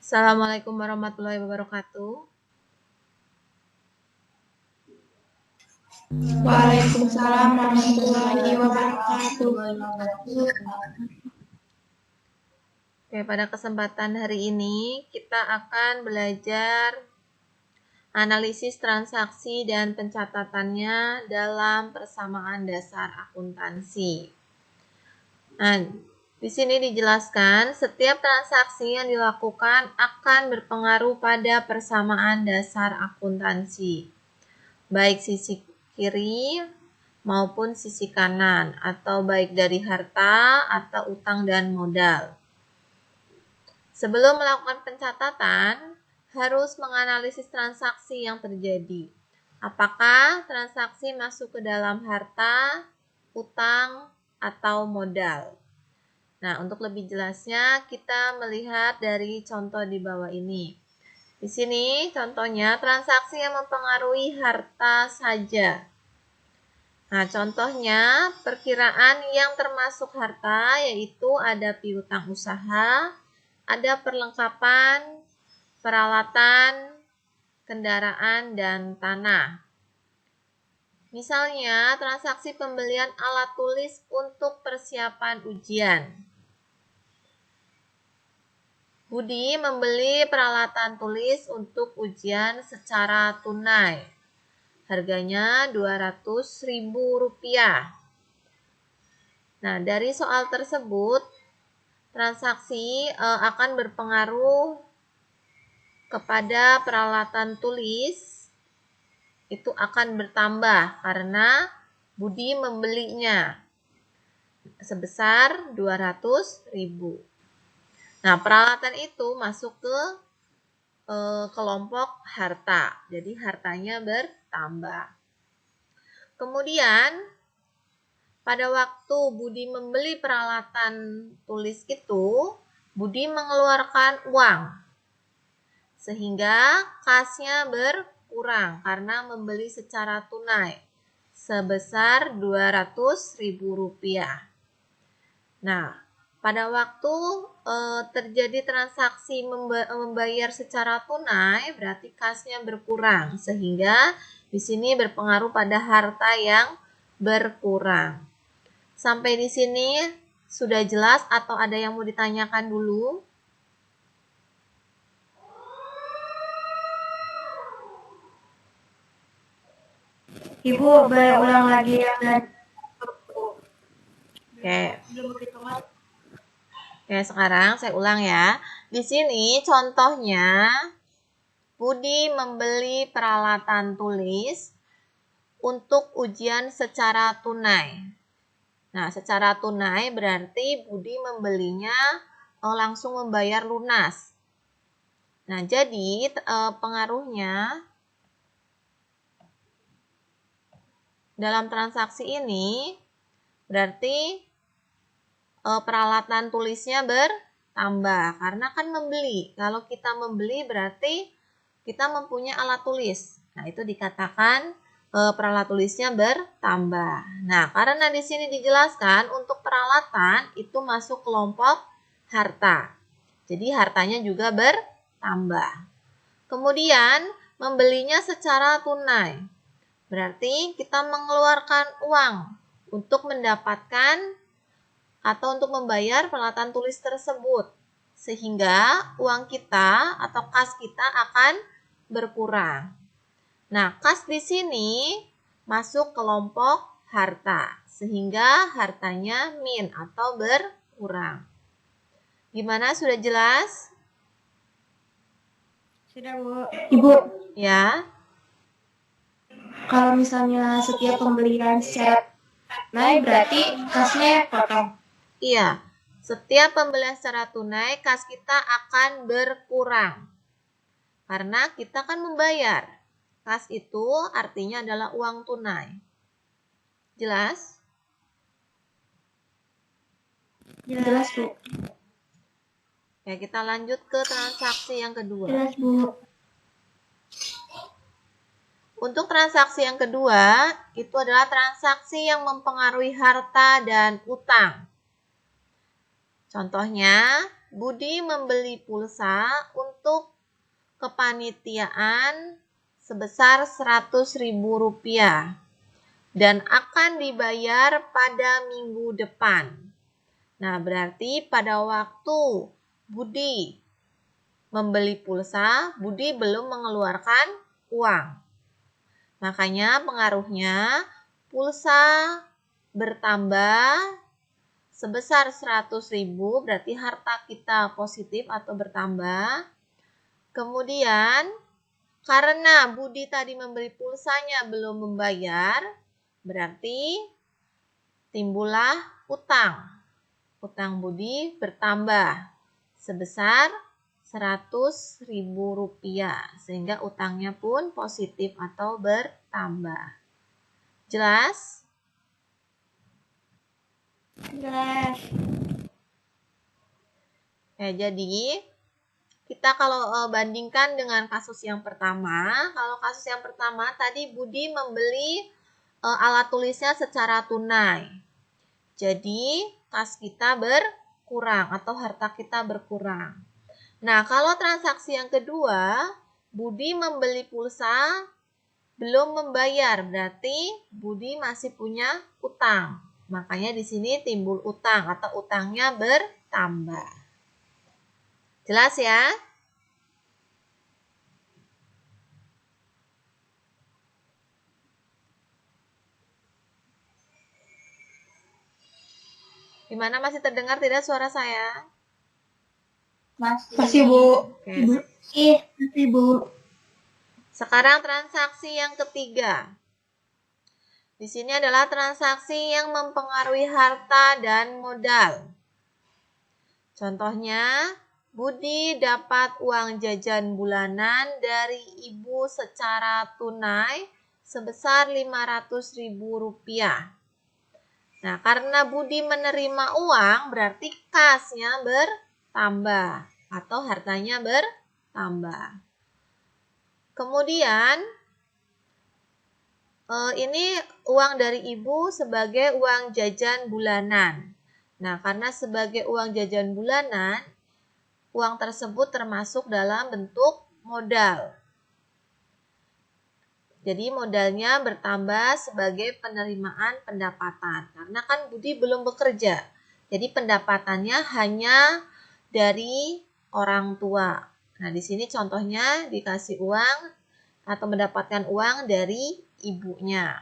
Assalamualaikum warahmatullahi wabarakatuh. Waalaikumsalam warahmatullahi wabarakatuh. Oke, pada kesempatan hari ini kita akan belajar analisis transaksi dan pencatatannya dalam persamaan dasar akuntansi. Nah, di sini dijelaskan setiap transaksi yang dilakukan akan berpengaruh pada persamaan dasar akuntansi, baik sisi kiri maupun sisi kanan, atau baik dari harta atau utang dan modal. Sebelum melakukan pencatatan, harus menganalisis transaksi yang terjadi. Apakah transaksi masuk ke dalam harta, utang, atau modal? Nah, untuk lebih jelasnya, kita melihat dari contoh di bawah ini. Di sini contohnya transaksi yang mempengaruhi harta saja. Nah, contohnya perkiraan yang termasuk harta yaitu ada piutang usaha, ada perlengkapan, peralatan, kendaraan, dan tanah. Misalnya, transaksi pembelian alat tulis untuk persiapan ujian. Budi membeli peralatan tulis untuk ujian secara tunai. Harganya Rp200.000. Nah, dari soal tersebut, transaksi akan berpengaruh kepada peralatan tulis, itu akan bertambah karena Budi membelinya sebesar Rp200.000. Nah, peralatan itu masuk ke kelompok harta, jadi hartanya bertambah. Kemudian, pada waktu Budi membeli peralatan tulis itu, Budi mengeluarkan uang, sehingga kasnya berkurang karena membeli secara tunai sebesar Rp200.000. Nah, pada waktu terjadi transaksi membayar secara tunai, berarti kasnya berkurang, sehingga di sini berpengaruh pada harta yang berkurang. Sampai di sini sudah jelas atau ada yang mau ditanyakan dulu? Ibu, boleh ulang lagi yang tadi? Oke. Oke, sekarang saya ulang ya. Di sini contohnya Budi membeli peralatan tulis untuk ujian secara tunai. Nah, secara tunai berarti Budi membelinya langsung membayar lunas. Nah, jadi pengaruhnya dalam transaksi ini berarti peralatan tulisnya bertambah karena kan membeli. Kalau kita membeli berarti kita mempunyai alat tulis. Nah, itu dikatakan peralatan tulisnya bertambah. Nah, karena di sini dijelaskan untuk peralatan itu masuk kelompok harta. Jadi hartanya juga bertambah. Kemudian membelinya secara tunai. Berarti kita mengeluarkan uang untuk mendapatkan atau untuk membayar peralatan tulis tersebut, sehingga uang kita atau kas kita akan berkurang. Nah, kas di sini masuk kelompok harta, sehingga hartanya min atau berkurang. Gimana, sudah jelas? Sudah, Bu. Ibu, Ya. kalau misalnya setiap pembelian secara tunai berarti kasnya potong. Iya, setiap pembelian secara tunai kas kita akan berkurang. Karena kita kan membayar. Kas itu artinya adalah uang tunai. Jelas? Jelas, Bu. Ya, kita lanjut ke transaksi yang kedua. Jelas, Bu. Untuk transaksi yang kedua, itu adalah transaksi yang mempengaruhi harta dan utang. Contohnya, Budi membeli pulsa untuk kepanitiaan sebesar Rp100.000 dan akan dibayar pada minggu depan. Nah, berarti pada waktu Budi membeli pulsa, Budi belum mengeluarkan uang. Makanya pengaruhnya pulsa bertambah sebesar 100.000, berarti harta kita positif atau bertambah. Kemudian, karena Budi tadi membeli pulsanya belum membayar, berarti timbullah utang. Utang Budi bertambah sebesar Rp100.000, sehingga utangnya pun positif atau bertambah. Jelas? Jelas. Ya, jadi kita kalau bandingkan dengan kasus yang pertama, kalau kasus yang pertama tadi Budi membeli alat tulisnya secara tunai. Jadi kas kita berkurang atau harta kita berkurang. Nah, kalau transaksi yang kedua, Budi membeli pulsa belum membayar, berarti Budi masih punya utang. Makanya di sini timbul utang atau utangnya bertambah. Jelas ya? Gimana, masih terdengar tidak suara saya? Masih, Bu. Oke. Masih, Bu. Sekarang transaksi yang ketiga. Di sini adalah transaksi yang mempengaruhi harta dan modal. Contohnya, Budi dapat uang jajan bulanan dari ibu secara tunai sebesar Rp500.000. Nah, karena Budi menerima uang, berarti kasnya bertambah atau hartanya bertambah. Kemudian, ini uang dari ibu sebagai uang jajan bulanan. Nah, karena sebagai uang jajan bulanan, uang tersebut termasuk dalam bentuk modal. Jadi modalnya bertambah sebagai penerimaan pendapatan. Karena kan Budi belum bekerja. Jadi pendapatannya hanya dari orang tua. Nah, di sini contohnya dikasih uang atau mendapatkan uang dari ibunya.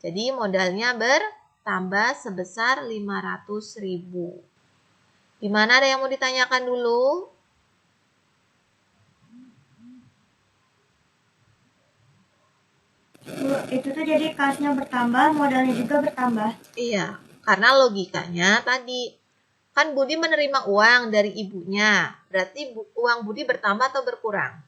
Jadi modalnya bertambah sebesar 500.000. Gimana, ada yang mau ditanyakan dulu? Bu, itu tuh jadi kasnya bertambah, modalnya juga bertambah. Iya, karena logikanya tadi kan Budi menerima uang dari ibunya. Berarti uang Budi bertambah atau berkurang?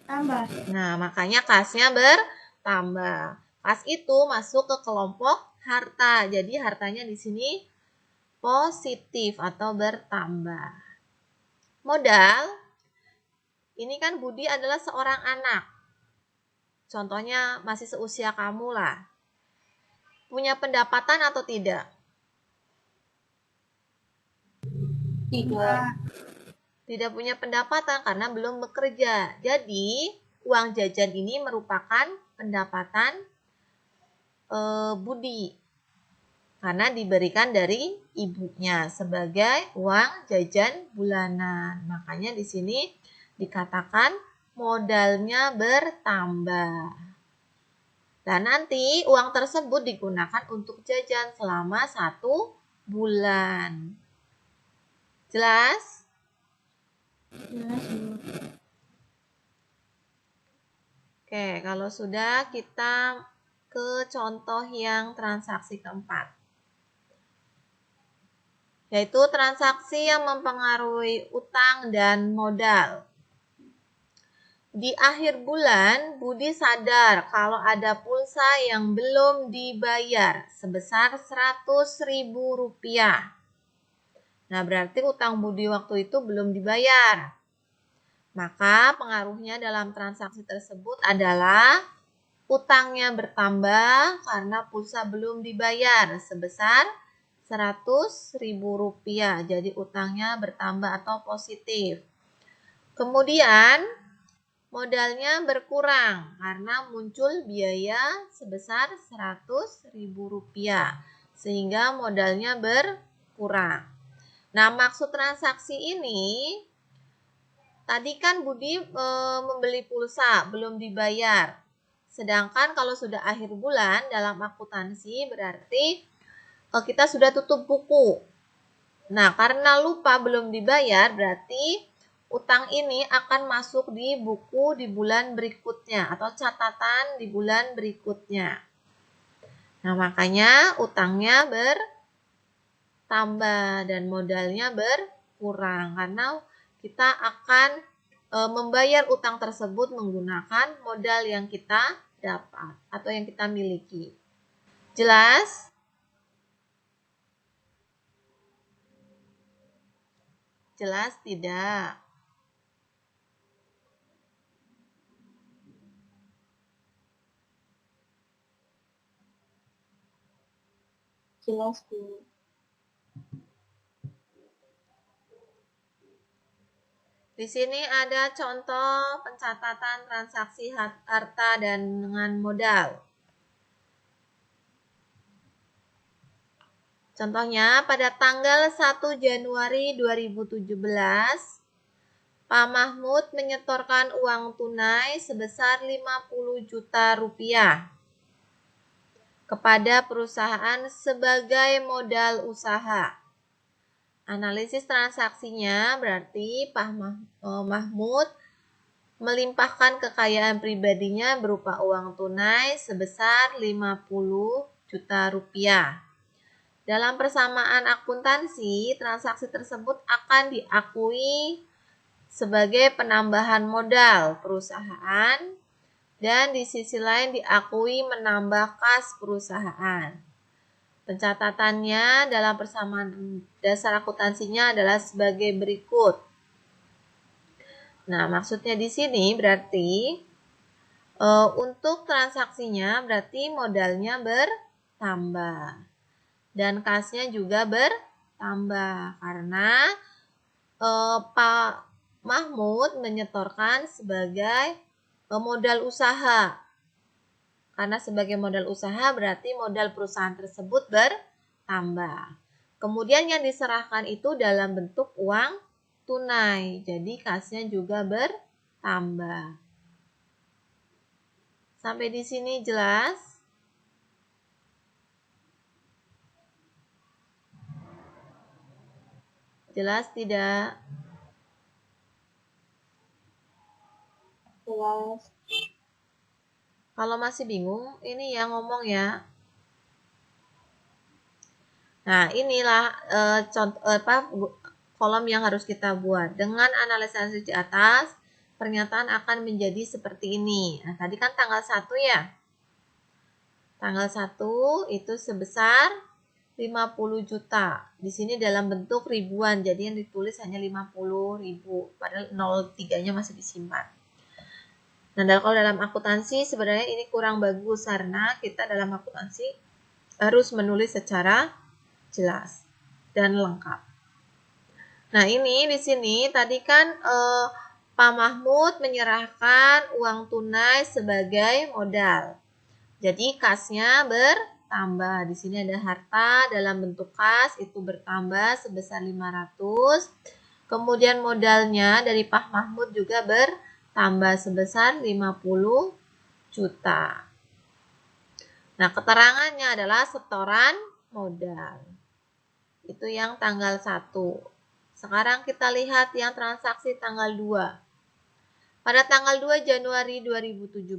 Tambah. Nah, makanya kasnya bertambah. Kas itu masuk ke kelompok harta. Jadi hartanya di sini positif atau bertambah. Modal, ini kan Budi adalah seorang anak. Contohnya masih seusia kamu lah. Punya pendapatan atau tidak? Tidak. Tidak punya pendapatan karena belum bekerja. Jadi, uang jajan ini merupakan pendapatan Budi. Karena diberikan dari ibunya sebagai uang jajan bulanan. Makanya di sini dikatakan modalnya bertambah. Dan nanti uang tersebut digunakan untuk jajan selama 1 bulan. Jelas? Jelas, Bu. Oke, kalau sudah kita ke contoh yang transaksi keempat. Yaitu transaksi yang mempengaruhi utang dan modal. Di akhir bulan, Budi sadar kalau ada pulsa yang belum dibayar sebesar Rp100.000. Nah, berarti utang Budi waktu itu belum dibayar. Maka pengaruhnya dalam transaksi tersebut adalah utangnya bertambah karena pulsa belum dibayar sebesar Rp100.000. Jadi utangnya bertambah atau positif. Kemudian modalnya berkurang karena muncul biaya sebesar Rp100.000 sehingga modalnya berkurang. Nah, maksud transaksi ini tadi kan Budi membeli pulsa belum dibayar. Sedangkan kalau sudah akhir bulan dalam akuntansi berarti kita sudah tutup buku. Nah, karena lupa belum dibayar berarti utang ini akan masuk di buku di bulan berikutnya atau catatan di bulan berikutnya. Nah, makanya utangnya bertambah dan modalnya berkurang karena kita akan membayar utang tersebut menggunakan modal yang kita dapat atau yang kita miliki. Jelas? Jelas tidak? Jelas, Bu. Di sini ada contoh pencatatan transaksi harta dan dengan modal. Contohnya pada tanggal 1 Januari 2017, Pak Mahmud menyetorkan uang tunai sebesar 50 juta rupiah kepada perusahaan sebagai modal usaha. Analisis transaksinya berarti Pak Mahmud melimpahkan kekayaan pribadinya berupa uang tunai sebesar 50 juta rupiah. Dalam persamaan akuntansi, transaksi tersebut akan diakui sebagai penambahan modal perusahaan dan di sisi lain diakui menambah kas perusahaan. Pencatatannya dalam persamaan dasar akuntansinya adalah sebagai berikut. Nah, maksudnya di sini berarti untuk transaksinya berarti modalnya bertambah dan kasnya juga bertambah karena Pak Mahmud menyetorkan sebagai modal usaha. Karena sebagai modal usaha berarti modal perusahaan tersebut bertambah. Kemudian yang diserahkan itu dalam bentuk uang tunai. Jadi kasnya juga bertambah. Sampai di sini jelas? Jelas tidak? Jelas. Kalau masih bingung, ini yang ngomong ya. Nah, inilah kolom yang harus kita buat. Dengan analisis di atas, pernyataan akan menjadi seperti ini. Nah, tadi kan tanggal 1 ya. Tanggal 1 itu sebesar 50 juta. Di sini dalam bentuk ribuan, jadi yang ditulis hanya 50.000. Padahal 03-nya masih disimpan. Nah, kalau dalam akuntansi sebenarnya ini kurang bagus karena kita dalam akuntansi harus menulis secara jelas dan lengkap. Nah, ini di sini tadi kan Pak Mahmud menyerahkan uang tunai sebagai modal. Jadi kasnya bertambah. Di sini ada harta dalam bentuk kas itu bertambah sebesar 500. Kemudian modalnya dari Pak Mahmud juga bertambah sebesar 50 juta. Nah, keterangannya adalah setoran modal. Itu yang tanggal 1. Sekarang kita lihat yang transaksi tanggal 2. Pada tanggal 2 Januari 2017,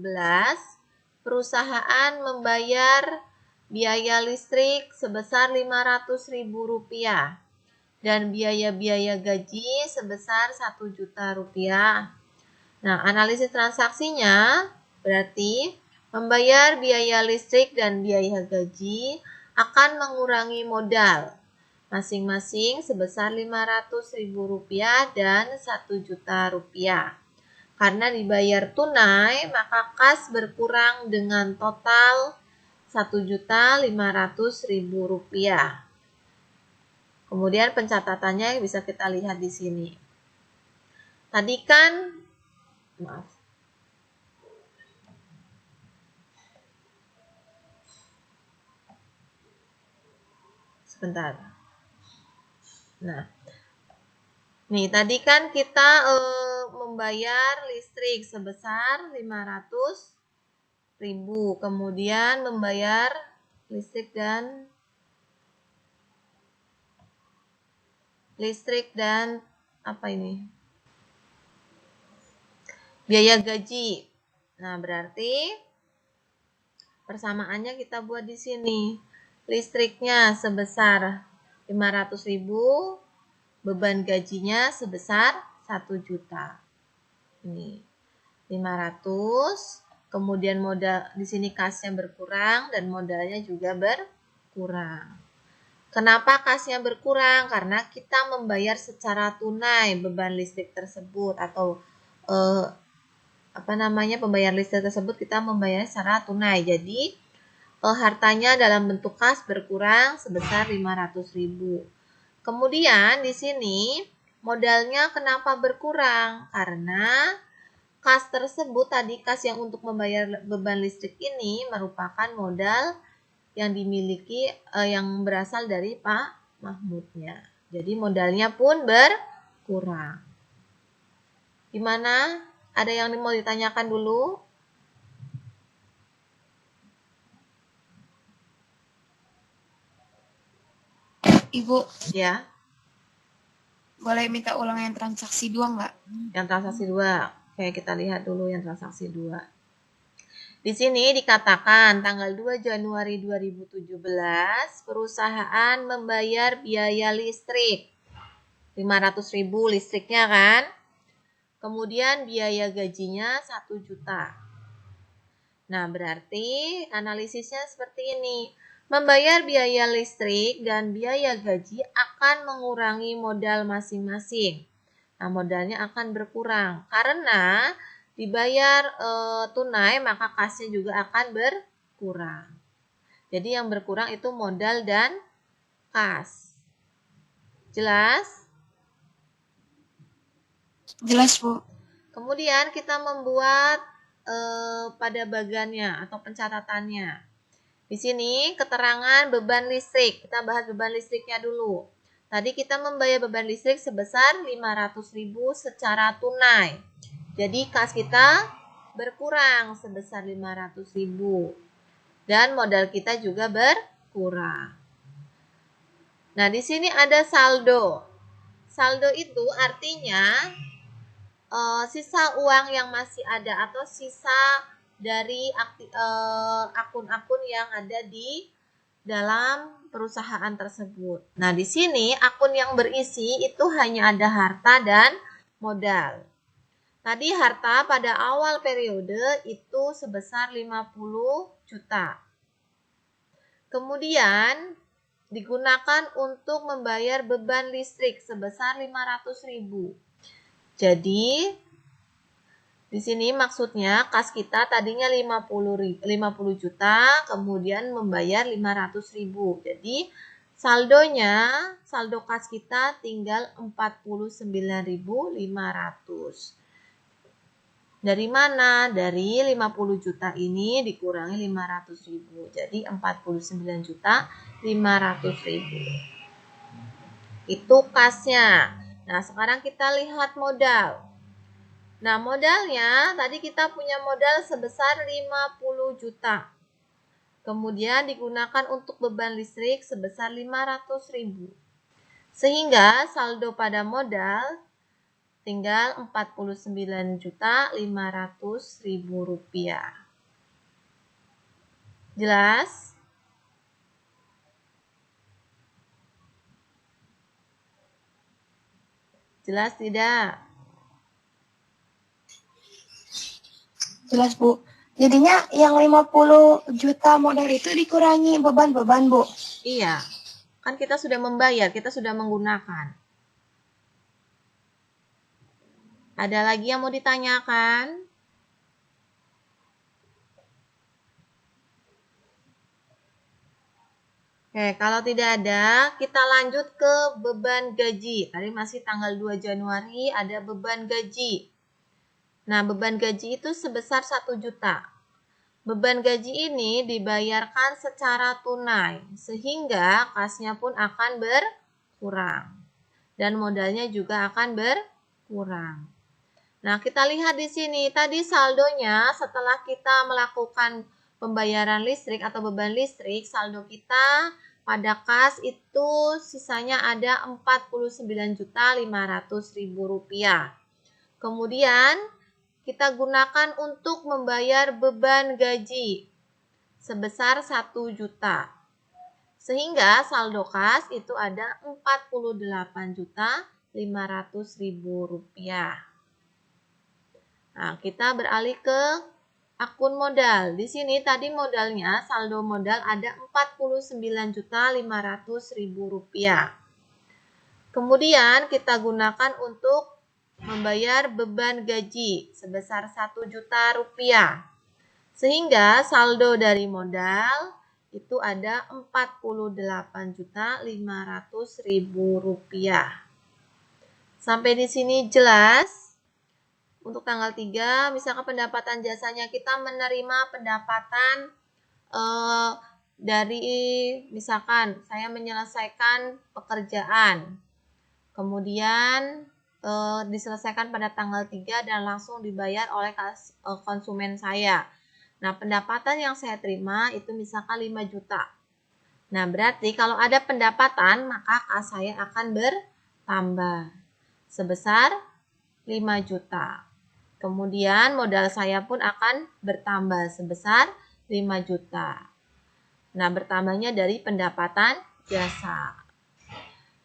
perusahaan membayar biaya listrik sebesar Rp500.000 dan biaya-biaya gaji sebesar Rp1 juta. Nah, analisis transaksinya berarti membayar biaya listrik dan biaya gaji akan mengurangi modal masing-masing sebesar Rp500.000 dan Rp1 juta. Karena dibayar tunai, maka kas berkurang dengan total Rp1.500.000. Kemudian pencatatannya bisa kita lihat di sini. Tadi kan, maaf. Sebentar. Nah, nih tadi kan kita membayar listrik sebesar 500.000. Kemudian membayar listrik dan apa ini? Biaya gaji. Nah, berarti persamaannya kita buat di sini. Listriknya sebesar 500.000, beban gajinya sebesar 1 juta. Ini 500, kemudian modal di sini kasnya berkurang dan modalnya juga berkurang. Kenapa kasnya berkurang? Karena kita membayar secara tunai beban listrik tersebut atau pembayaran listrik tersebut kita membayar secara tunai. Jadi hartanya dalam bentuk kas berkurang sebesar 500.000. Kemudian di sini modalnya kenapa berkurang? Karena kas tersebut tadi, kas yang untuk membayar beban listrik ini merupakan modal yang dimiliki yang berasal dari Pak Mahmudnya. Jadi modalnya pun berkurang. Gimana? Ada yang mau ditanyakan dulu? Ibu, Ya. boleh minta ulang yang transaksi 2 nggak? Yang transaksi 2. Oke, kita lihat dulu yang transaksi 2. Di sini dikatakan tanggal 2 Januari 2017 perusahaan membayar biaya listrik 500.000 listriknya kan. Kemudian biaya gajinya 1 juta. Nah, berarti analisisnya seperti ini. Membayar biaya listrik dan biaya gaji akan mengurangi modal masing-masing. Nah, modalnya akan berkurang. Karena dibayar tunai, maka kasnya juga akan berkurang. Jadi yang berkurang itu modal dan kas. Jelas? Jelas, Bu. Kemudian kita membuat pada bagannya atau pencatatannya. Di sini keterangan beban listrik. Kita bahas beban listriknya dulu. Tadi kita membayar beban listrik sebesar 500.000 secara tunai. Jadi kas kita berkurang sebesar 500.000. Dan modal kita juga berkurang. Nah, di sini ada saldo. Saldo itu artinya sisa uang yang masih ada atau sisa dari akun-akun yang ada di dalam perusahaan tersebut. Nah, di sini akun yang berisi itu hanya ada harta dan modal. Tadi harta pada awal periode itu sebesar 50 juta. Kemudian digunakan untuk membayar beban listrik sebesar 500.000. Jadi di sini maksudnya kas kita tadinya 50 juta, kemudian membayar 500.000. Jadi saldo kas kita tinggal 49.500. Dari mana? Dari 50 juta ini dikurangi 500.000. Jadi 49.500.000. Itu kasnya. Nah, sekarang kita lihat modal. Nah, modalnya tadi kita punya modal sebesar 50 juta. Kemudian digunakan untuk beban listrik sebesar 500.000. Sehingga saldo pada modal tinggal 49.500.000 rupiah. Jelas? Jelas tidak? Jelas, Bu. Jadinya yang 50 juta modal itu dikurangi beban-beban, Bu. Iya. Kan kita sudah membayar, kita sudah menggunakan. Ada lagi yang mau ditanyakan? Oke, Oke, kalau tidak ada, kita lanjut ke beban gaji. Tadi masih tanggal 2 Januari ada beban gaji. Nah, beban gaji itu sebesar 1 juta. Beban gaji ini dibayarkan secara tunai, sehingga kasnya pun akan berkurang. Dan modalnya juga akan berkurang. Nah, kita lihat di sini, tadi saldonya setelah kita melakukan pembayaran listrik atau beban listrik, saldo kita pada kas itu sisanya ada Rp49.500.000. Kemudian, kita gunakan untuk membayar beban gaji sebesar 1 juta. Sehingga saldo kas itu ada Rp48.500.000. Nah, kita beralih ke akun modal. Di sini tadi modalnya, saldo modal ada Rp49.500.000. Kemudian kita gunakan untuk membayar beban gaji sebesar Rp1 juta. Sehingga saldo dari modal itu ada Rp48.500.000. Sampai di sini jelas? Untuk tanggal 3, misalkan pendapatan jasanya kita menerima pendapatan dari misalkan saya menyelesaikan pekerjaan. Kemudian diselesaikan pada tanggal 3 dan langsung dibayar oleh konsumen saya. Nah, pendapatan yang saya terima itu misalkan 5 juta. Nah, berarti kalau ada pendapatan, maka kas saya akan bertambah sebesar 5 juta. Kemudian modal saya pun akan bertambah sebesar 5 juta. Nah, bertambahnya dari pendapatan jasa.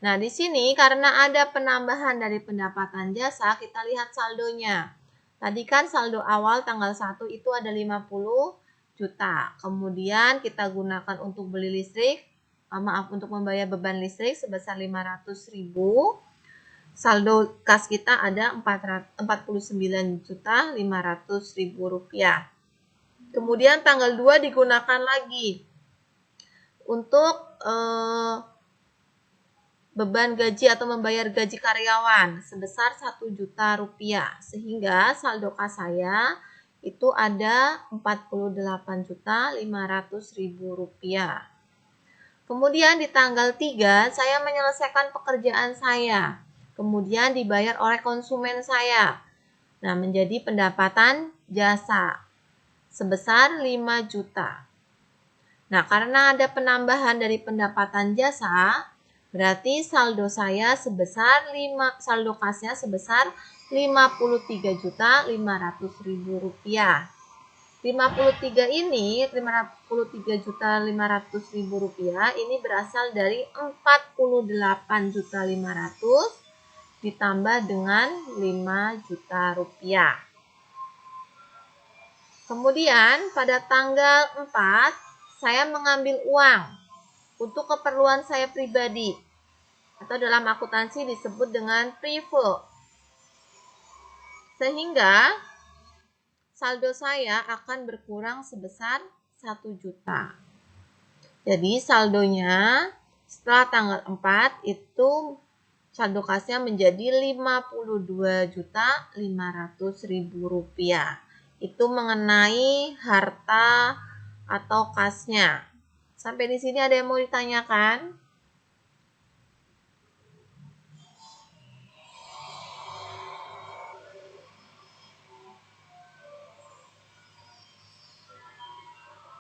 Nah, di sini karena ada penambahan dari pendapatan jasa, kita lihat saldonya. Tadi kan saldo awal tanggal 1 itu ada 50 juta. Kemudian kita gunakan untuk beli listrik, untuk membayar beban listrik sebesar 500.000. Saldo kas kita ada Rp49.500.000. Kemudian tanggal 2 digunakan lagi untuk beban gaji atau membayar gaji karyawan sebesar Rp1 juta. Sehingga saldo kas saya itu ada Rp48.500.000. Kemudian di tanggal 3 saya menyelesaikan pekerjaan saya. Kemudian dibayar oleh konsumen saya. Nah, menjadi pendapatan jasa sebesar 5 juta. Nah, karena ada penambahan dari pendapatan jasa, berarti saldo saya sebesar saldo kasnya sebesar Rp53.500.000. 53 ini, Rp53.500.000 ini berasal dari Rp48.500.000 ditambah dengan Rp5 juta. Kemudian pada tanggal 4 saya mengambil uang untuk keperluan saya pribadi atau dalam akuntansi disebut dengan prive. Sehingga saldo saya akan berkurang sebesar 1 juta. Jadi saldonya setelah tanggal 4 itu saldo kasnya menjadi Rp52.500.000. Itu mengenai harta atau kasnya. Sampai di sini ada yang mau ditanyakan?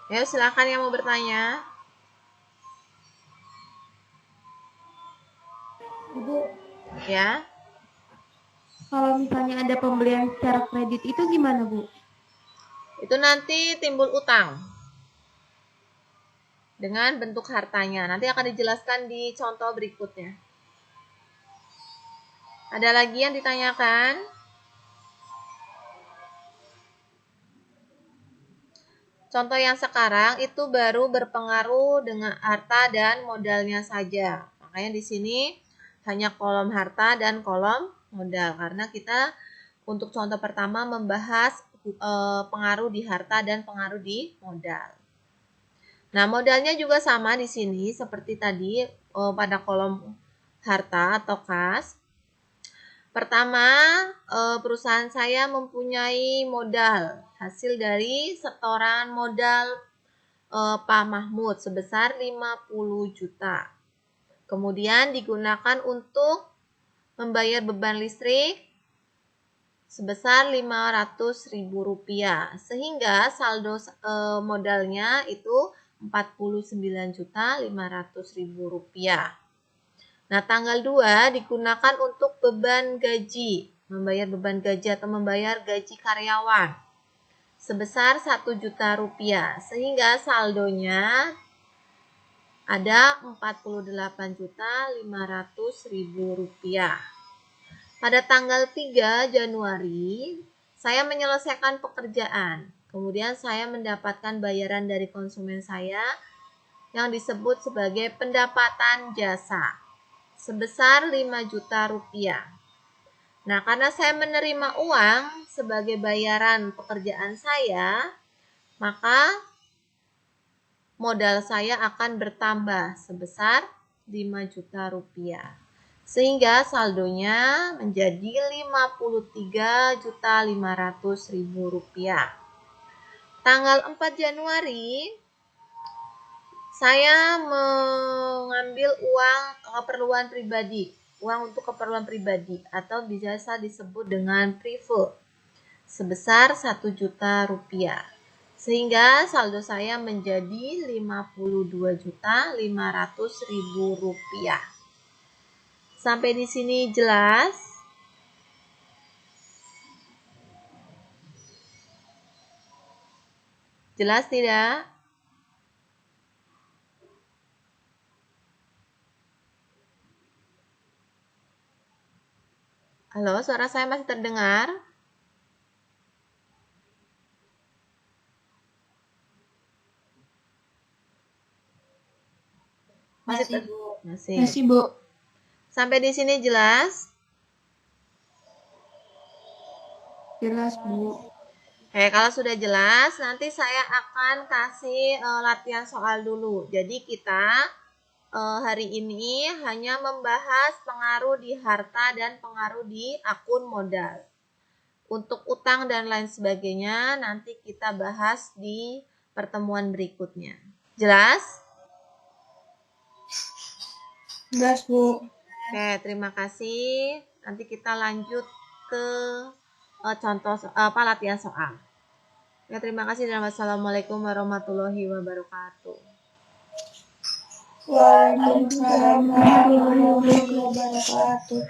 Ya, silakan yang mau bertanya. Ibu, Ya. kalau misalnya ada pembelian secara kredit itu gimana, Bu? Itu nanti timbul utang dengan bentuk hartanya. Nanti akan dijelaskan di contoh berikutnya. Ada lagi yang ditanyakan? Contoh yang sekarang itu baru berpengaruh dengan harta dan modalnya saja. Makanya di sini hanya kolom harta dan kolom modal. Karena kita untuk contoh pertama membahas pengaruh di harta dan pengaruh di modal. Nah, modalnya juga sama di sini seperti tadi pada kolom harta atau kas. Pertama, perusahaan saya mempunyai modal hasil dari setoran modal Pak Mahmud sebesar 50 juta. Kemudian digunakan untuk membayar beban listrik sebesar Rp500.000 sehingga saldo modalnya itu Rp49.500.000. Nah, tanggal 2 digunakan untuk beban gaji, membayar beban gaji atau membayar gaji karyawan sebesar Rp1 juta sehingga saldonya ada Rp48.500.000. Pada tanggal 3 Januari, saya menyelesaikan pekerjaan. Kemudian saya mendapatkan bayaran dari konsumen saya yang disebut sebagai pendapatan jasa sebesar Rp5 juta. Nah, karena saya menerima uang sebagai bayaran pekerjaan saya, maka modal saya akan bertambah sebesar Rp5 juta. Sehingga saldonya menjadi Rp53.500.000. Tanggal 4 Januari saya mengambil uang keperluan pribadi, uang untuk keperluan pribadi atau biasa disebut dengan prive sebesar Rp1 juta. Sehingga saldo saya menjadi Rp52.500.000. Sampai di sini jelas? Jelas tidak? Halo, suara saya masih terdengar? Masih, Bu. Masih, Bu. Sampai di sini jelas? Jelas, Bu. Oke, kalau sudah jelas, nanti saya akan kasih latihan soal dulu. Jadi kita hari ini hanya membahas pengaruh di harta dan pengaruh di akun modal. Untuk utang dan lain sebagainya nanti kita bahas di pertemuan berikutnya. Jelas? Jelas, Bu. Oke, terima kasih. Nanti kita lanjut ke contoh latihan soal. Ya, terima kasih dan wassalamualaikum warahmatullahi wabarakatuh. Waalaikumsalam warahmatullahi wabarakatuh.